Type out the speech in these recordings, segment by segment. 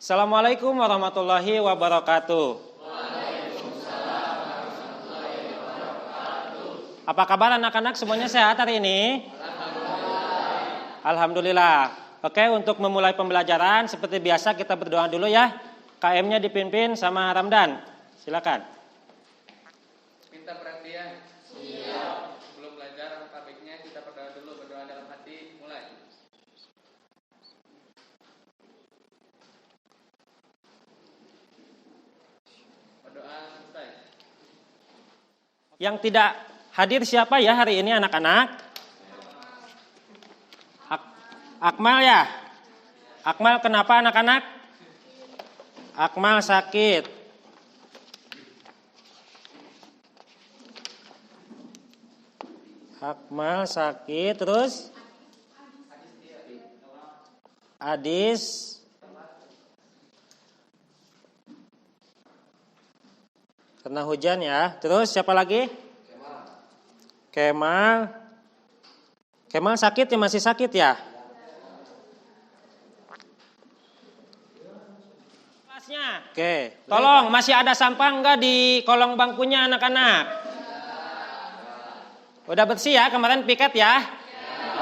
Assalamualaikum warahmatullahi wabarakatuh. Apa kabar anak-anak, semuanya sehat hari ini? Alhamdulillah. Oke, untuk memulai pembelajaran seperti biasa kita berdoa dulu ya. KM-nya dipimpin sama Ramdan. Silakan. Minta perhatian. Siap. Sebelum belajar topiknya kita berdoa dulu, berdoa dalam hati. Mulai. Berdoa selesai. Yang tidak hadir siapa ya hari ini anak-anak? Akmal ya? Akmal kenapa anak-anak? Akmal sakit. Akmal sakit, terus? Adis. Karena hujan ya. Terus siapa lagi? Kemal. Kemal sakit ya, masih sakit ya? Kelasnya. Oke. Tolong, masih ada sampah enggak di kolong bangkunya anak-anak? Udah bersih ya, kemarin piket ya?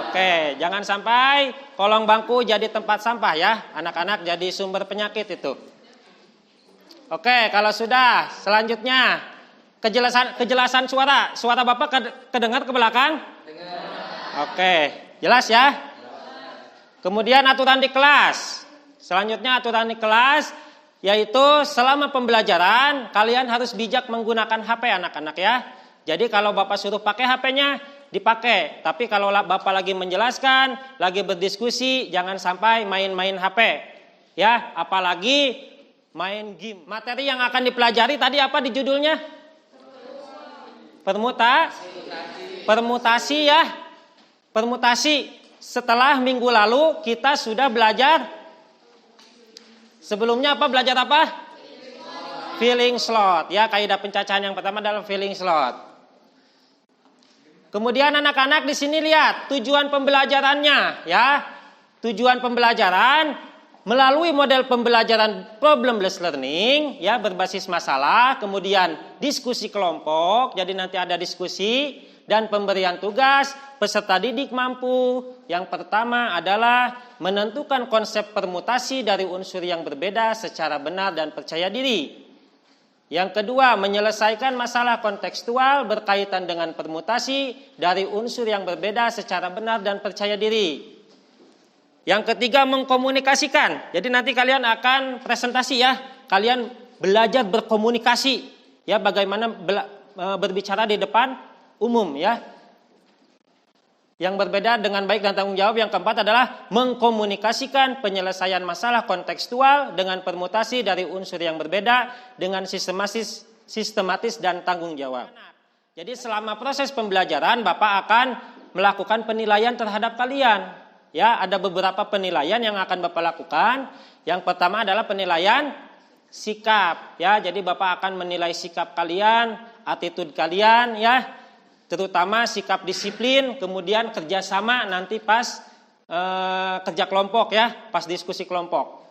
Oke, jangan sampai kolong bangku jadi tempat sampah ya. Anak-anak jadi sumber penyakit itu. Oke, kalau sudah, selanjutnya kejelasan suara. Suara Bapak kedengar ke belakang? Oke, jelas ya? Kemudian aturan di kelas. Selanjutnya aturan di kelas, yaitu selama pembelajaran kalian harus bijak menggunakan HP anak-anak ya. Jadi kalau Bapak suruh pakai HP-nya, dipakai. Tapi kalau Bapak lagi menjelaskan, lagi berdiskusi, jangan sampai main-main HP. Ya, apalagi main game. Materi yang akan dipelajari tadi apa di judulnya? Permutasi ya. Permutasi. Setelah minggu lalu kita sudah belajar. Sebelumnya apa? Belajar apa? Filling slot. Ya, kaidah pencacahan yang pertama adalah filling slot. Kemudian anak-anak di sini lihat tujuan pembelajarannya ya. Tujuan pembelajaran melalui model pembelajaran problem-based learning ya, berbasis masalah, kemudian diskusi kelompok. Jadi nanti ada diskusi dan pemberian tugas, peserta didik mampu. Yang pertama adalah menentukan konsep permutasi dari unsur yang berbeda secara benar dan percaya diri. Yang kedua, menyelesaikan masalah kontekstual berkaitan dengan permutasi dari unsur yang berbeda secara benar dan percaya diri. Yang ketiga, mengkomunikasikan. Jadi nanti kalian akan presentasi ya. Kalian belajar berkomunikasi ya, bagaimana berbicara di depan umum ya. Yang berbeda dengan baik dan tanggung jawab. Yang keempat adalah mengkomunikasikan penyelesaian masalah kontekstual dengan permutasi dari unsur yang berbeda dengan sistematis dan tanggung jawab. Jadi selama proses pembelajaran Bapak akan melakukan penilaian terhadap kalian. Ya, ada beberapa penilaian yang akan Bapak lakukan. Yang pertama adalah penilaian sikap. Ya, jadi Bapak akan menilai sikap kalian, attitude kalian ya. Terutama sikap disiplin, kemudian kerjasama nanti pas kerja kelompok ya, pas diskusi kelompok.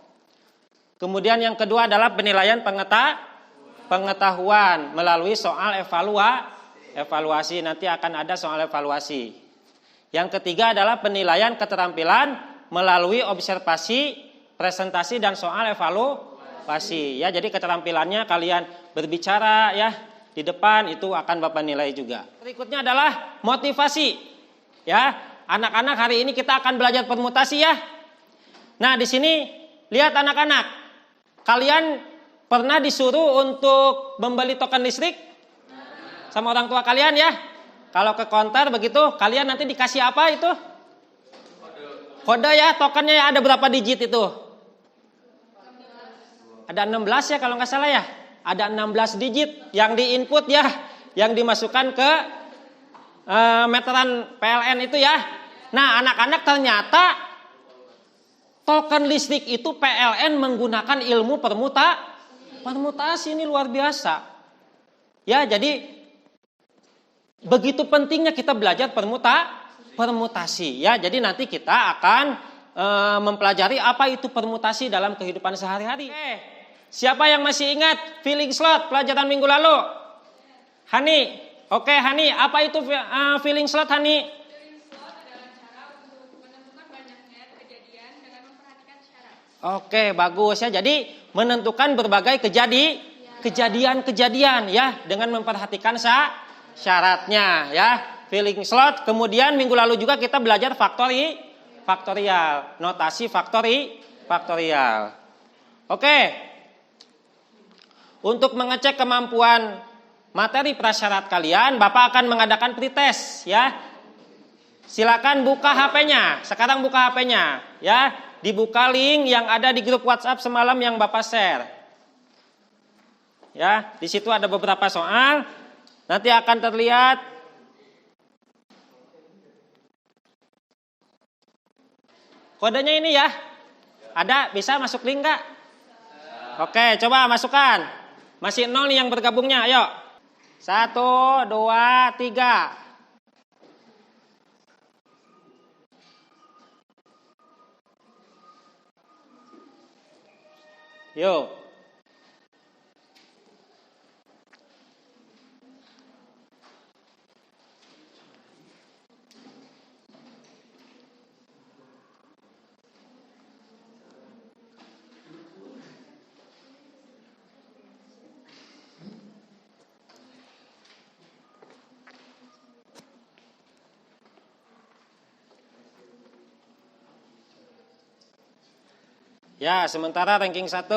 Kemudian yang kedua adalah penilaian pengetahuan melalui soal evaluasi. Nanti akan ada soal evaluasi. Yang ketiga adalah penilaian keterampilan melalui observasi, presentasi dan soal evaluasi. Ya, jadi keterampilannya kalian berbicara ya di depan itu akan Bapak nilai juga. Berikutnya adalah motivasi. Ya, anak-anak hari ini kita akan belajar permutasi ya. Nah, di sini lihat anak-anak. Kalian pernah disuruh untuk membeli token listrik sama orang tua kalian ya? Kalau ke konter begitu, kalian nanti dikasih apa itu? Kode ya, tokennya ada berapa digit itu? Ada 16 ya kalau nggak salah ya. Ada 16 digit yang di-input ya, yang dimasukkan ke meteran PLN itu ya. Nah, anak-anak ternyata token listrik itu PLN menggunakan ilmu permutasi, ini luar biasa. Ya, jadi begitu pentingnya kita belajar permutasi ya. Jadi nanti kita akan mempelajari apa itu permutasi dalam kehidupan sehari-hari. Siapa yang masih ingat feeling slot pelajaran minggu lalu? Hani. Oke, Hani, apa itu feeling slot, Hani? Feeling slot adalah cara untuk menentukan banyaknya kejadian dengan memperhatikan syarat. Oke, bagus ya. Jadi menentukan berbagai kejadian-kejadian ya dengan memperhatikan syaratnya ya. Feeling slot. Kemudian minggu lalu juga kita belajar faktorial, notasi faktorial. Oke. Untuk mengecek kemampuan materi prasyarat kalian, Bapak akan mengadakan pretest ya. Silakan buka HP-nya. Sekarang buka HP-nya ya. Dibuka link yang ada di grup WhatsApp semalam yang Bapak share. Ya, di situ ada beberapa soal. Nanti akan terlihat kodenya ini ya. Ada, bisa masuk link enggak? Oke, coba masukkan. Masih 0 nih yang bergabungnya, ayo. 1, 2, 3. Yuk. Ya, sementara ranking 1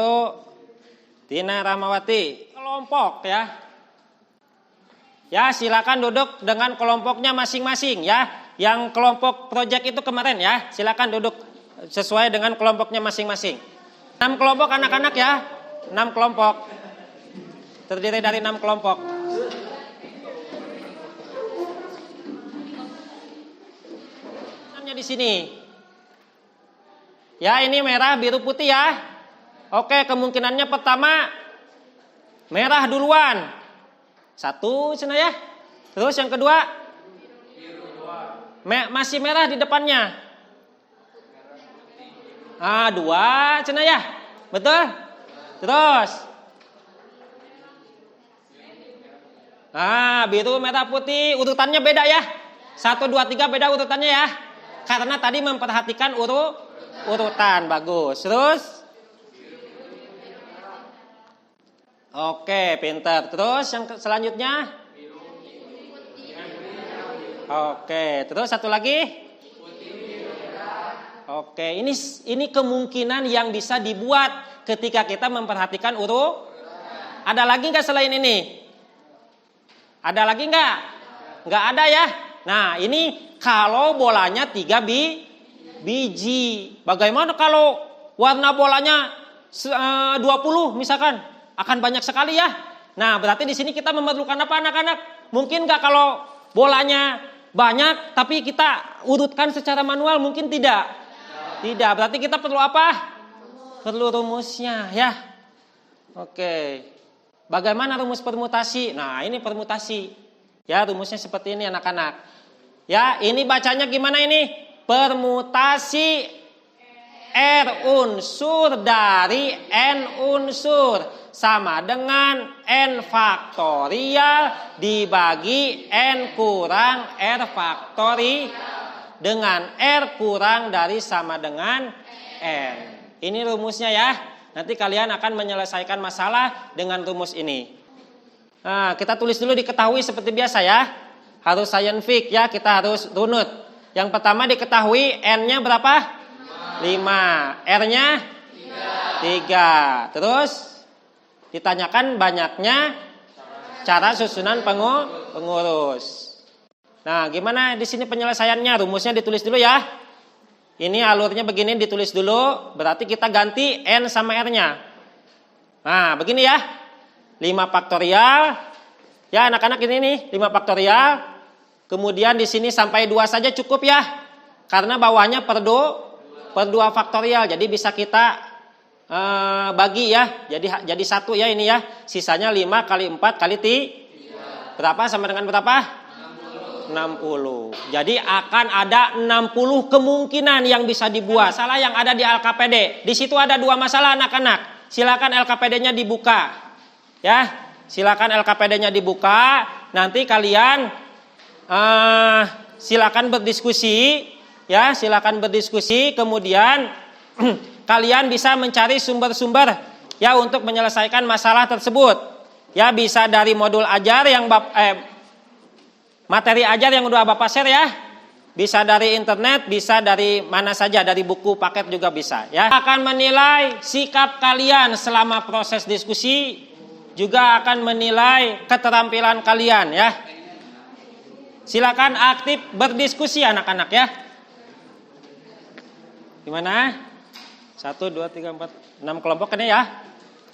Tina Rahmawati. Kelompok ya. Ya, silakan duduk dengan kelompoknya masing-masing ya. Yang kelompok project itu kemarin ya. Silakan duduk sesuai dengan kelompoknya masing-masing. 6 kelompok anak-anak ya. 6 kelompok. Terdiri dari 6 kelompok. Di sini. Ya, ini merah, biru, putih ya. Oke, kemungkinannya pertama merah duluan. 1 cina ya. Terus yang kedua masih merah di depannya. 2 cina ya. Betul? Terus biru, merah, putih, urutannya beda ya. 1, 2, 3 beda urutannya ya. Karena tadi memperhatikan urutan. Bagus. Terus oke, pintar. Terus yang selanjutnya oke, terus satu lagi oke, ini kemungkinan yang bisa dibuat ketika kita memperhatikan Ada lagi nggak selain ini? Ada lagi nggak? Nggak ada ya. Nah, ini kalau bolanya 3 biji. Bagaimana kalau warna bolanya 20 misalkan? Akan banyak sekali ya. Nah, berarti di sini kita memerlukan apa anak-anak? Mungkin nggak kalau bolanya banyak tapi kita urutkan secara manual? Mungkin tidak. Tidak. Berarti kita perlu apa? Perlu rumusnya ya. Oke. Bagaimana rumus permutasi? Nah, ini permutasi. Ya, rumusnya seperti ini anak-anak. Ya, ini bacanya gimana ini? Permutasi R unsur dari N unsur sama dengan N faktorial dibagi N kurang R faktorial dengan R kurang dari sama dengan N. Ini rumusnya ya. Nanti kalian akan menyelesaikan masalah dengan rumus ini. Nah, kita tulis dulu diketahui seperti biasa ya. Harus scientific ya, kita harus runut. Yang pertama diketahui N-nya berapa? 5. R-nya 3. Terus ditanyakan banyaknya cara susunan pengurus. Nah, gimana di sini penyelesaiannya? Rumusnya ditulis dulu ya. Ini alurnya begini, ditulis dulu. Berarti kita ganti N sama R-nya. Nah, begini ya. 5 faktorial. Ya, anak-anak ini nih, 5 faktorial. Kemudian di sini sampai 2 saja cukup ya. Karena bawahnya per 2 faktorial. Jadi bisa kita bagi ya. Jadi 1 ya ini ya. Sisanya 5 kali 4 kali 3. Berapa sama dengan berapa? 60. Jadi akan ada 60 kemungkinan yang bisa dibuat. Masalah yang ada di LKPD. Di situ ada 2 masalah anak-anak. Silakan LKPD-nya dibuka. Ya, silakan LKPD-nya dibuka. Nanti kalian silakan berdiskusi. Ya, silakan berdiskusi. Kemudian kalian bisa mencari sumber-sumber ya untuk menyelesaikan masalah tersebut. Ya, bisa dari modul ajar yang materi ajar yang udah Bapak share ya. Bisa dari internet, bisa dari mana saja, dari buku paket juga bisa ya. Akan menilai sikap kalian selama proses diskusi, juga akan menilai keterampilan kalian ya. Silakan aktif berdiskusi anak-anak ya. Gimana? 1, 2, 3, 4, 6 kelompok ini ya.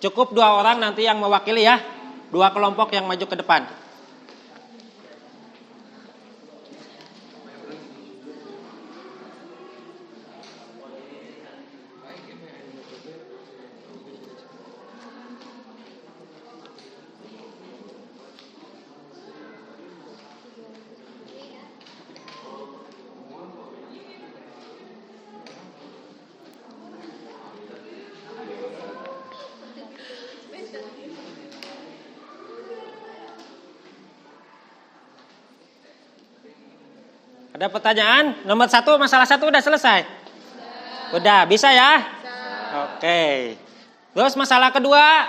Cukup 2 orang nanti yang mewakili ya. 2 kelompok yang maju ke depan. Ada pertanyaan? Nomor 1, masalah 1 udah selesai? Udah, bisa ya? Oke. Terus masalah kedua.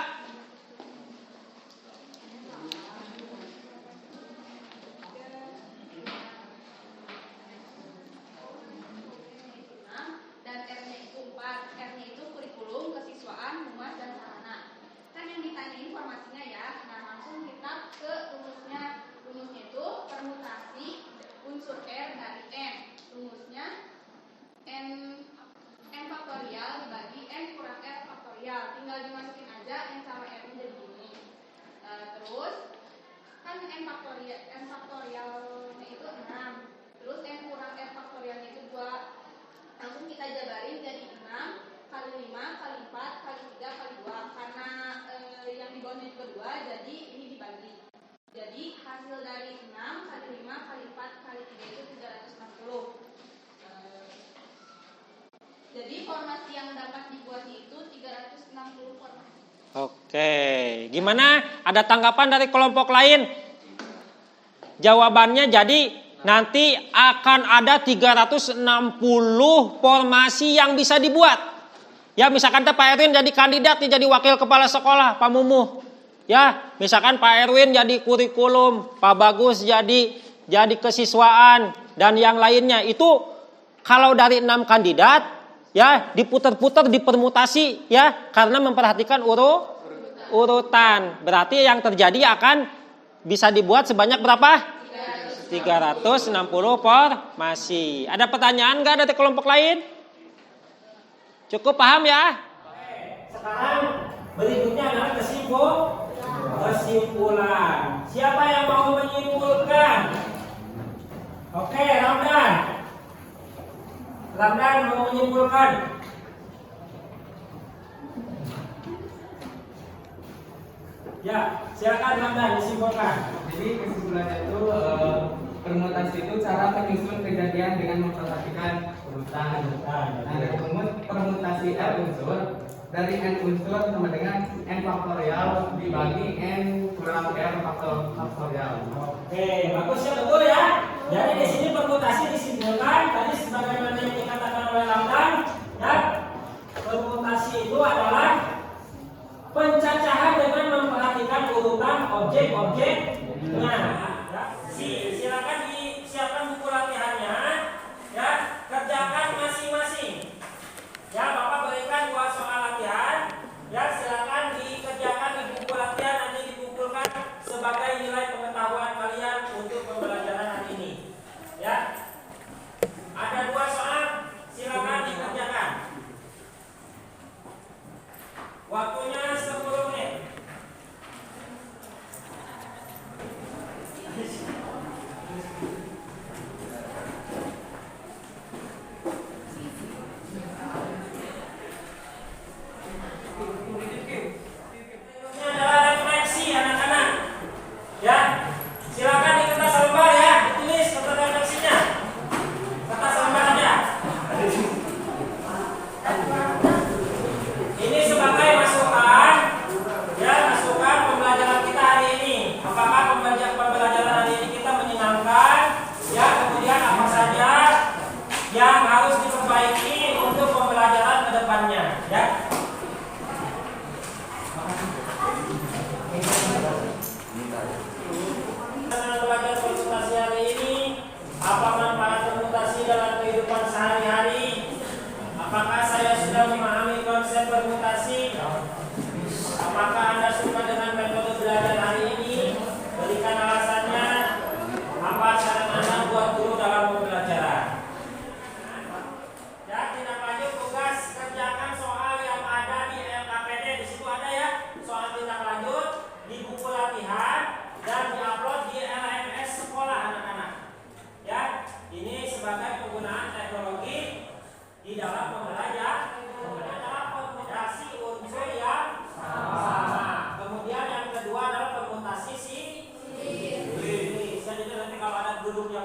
Dan R-nya itu 4. R-nya itu kurikulum, kesiswaan, humas, dan sarana. Kan yang ditanya informasinya ya. Nah, langsung kita ke rumusnya. Rumusnya itu permutasi unsur R dari N. Rumusnya N faktorial dibagi N kurang R faktorial. Tinggal dimasukin aja N sama R nya jadi gini. Terus kan N faktorialnya itu 6. Terus N kurang R faktorialnya itu 2. Langsung kita jabarin jadi 6 kali 5 kali 4 kali 3 kali 2. Karena yang di bawahnya juga 2, jadi ini dibagi. Jadi hasil dari 6 kali 5 kali 4 kali 3 itu 360. Jadi formasi yang dapat dibuat itu 360 formasi. Oke, gimana? Ada tanggapan dari kelompok lain? Jawabannya jadi nanti akan ada 360 formasi yang bisa dibuat. Ya, misalkan Pak Erwin jadi kandidat nih, jadi wakil kepala sekolah, Pak Mumuh. Ya, misalkan Pak Erwin jadi kurikulum, Pak Bagus jadi kesiswaan dan yang lainnya. Itu kalau dari 6 kandidat ya diputar-putar, dipermutasi ya, karena memperhatikan urutan. Berarti yang terjadi akan bisa dibuat sebanyak berapa? 360 formasi. Ada pertanyaan nggak dari kelompok lain? Cukup paham ya? Sekarang berikutnya adalah kesimpulan. Siapa yang mau menyimpulkan? Oke, Ramdan. Ramdan mau menyimpulkan. Ya, silakan Ramdan disimpulkan. Jadi kesimpulannya itu permutasi itu cara menyusun kejadian dengan memperhatikan urutan. Nah, permutasi R unsur dari N unsur sama dengan N faktorial dibagi N kurang R faktorial. Oke, bagus ya, betul ya. Jadi di sini permutasi disimpulkan tadi sebagaimana yang dikatakan oleh Ramdan, ya. Permutasi itu adalah pencacahan dengan memperhatikan urutan objek-objeknya. Silakan disiapkan buku latihannya, ya. Kerjakan masing-masing. Ya, Bapak berikan 2 soal latihan. Ya, silakan dikerjakan di buku latihan, nanti dikumpulkan sebagai nilai pengetahuan kalian untuk pembelajaran hari ini. Ya. Ada 2 soal, silakan dikerjakan.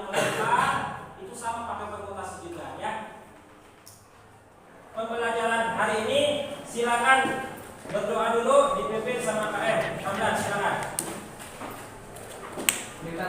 melempar itu sama pakai permutasi juga ya. Pembelajaran hari ini silakan berdoa dulu dipimpin sama KM. Hamdan silakan. Kita